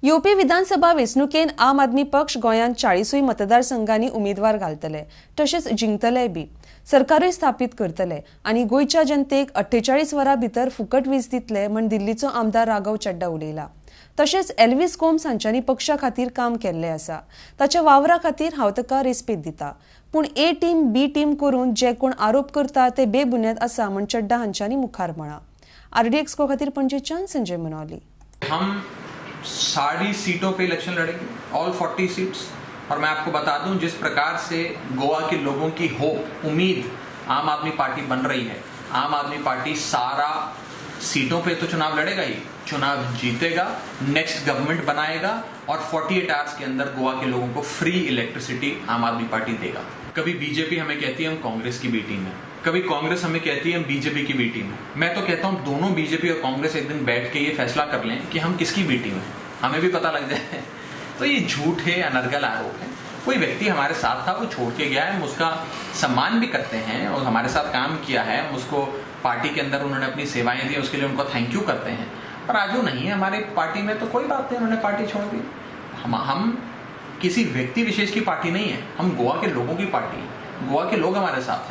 UP विधानसभा वेंचणुकेन आम आदमी पक्ष गोंयांत 40 मतदारसंघांनी उमेदवार घालतले तशेंच जिंकतले बी। सरकारूय स्थापीत करतले आनी गोंयच्या जनतेक 48 वरां भितर फुकट वीज दितले म्हण दिल्लीचो आमदार राघव चड्डा उलयला। तशेंच एल्विस कोम्स हांच्यांनी पक्षा खातीर काम केल्लें आसा। ताच्या वावरा खातीर हांव ताका रेस्पेद दिता, पूण ए टीम बी टीम करून जे कोण आरोप करता ते बेबुनियाद आसा म्हण चड्डा हांच्यांनी मुखार म्हळां। RDXGOA खातीर पणजेच्यान संजय मनोली। हम सारी सीटों पे इलेक्शन लड़ेंगे, ऑल 40 सीट्स। और मैं आपको बता दूं, जिस प्रकार से गोवा के लोगों की होप, उम्मीद आम आदमी पार्टी बन रही है, आम आदमी पार्टी सारा सीटों पे तो चुनाव लड़ेगा ही, चुनाव जीतेगा, नेक्स्ट गवर्नमेंट बनाएगा और 48 आवर्स के अंदर गोवा के लोगों को फ्री इलेक्ट्रिसिटी आम आदमी पार्टी देगा। कभी बीजेपी हमें कहती है हम कांग्रेस की बी टीम है, कभी कांग्रेस हमें कहती है हम बीजेपी की बी टीम है। मैं तो कहता हूं दोनों बीजेपी और कांग्रेस एक दिन बैठ के ये फैसला कर लें कि हम किसकी बी टीम है, हमें भी पता लग जाए। तो ये झूठ है, अनर्गल आरोप है। कोई व्यक्ति हमारे साथ था, वो छोड़ के गया है, हम उसका सम्मान भी करते हैं और हमारे साथ काम किया है, हम उसको पार्टी के अंदर उन्होंने अपनी सेवाएं दी, उसके लिए उनको थैंक यू करते हैं। पर आज वो नहीं है हमारे पार्टी में, तो कोई बात नहीं, उन्होंने पार्टी छोड़ दी। हम किसी व्यक्ति विशेष की पार्टी नहीं है, हम गोवा के लोगों की पार्टी है। गोवा के लोग हमारे साथ हैं।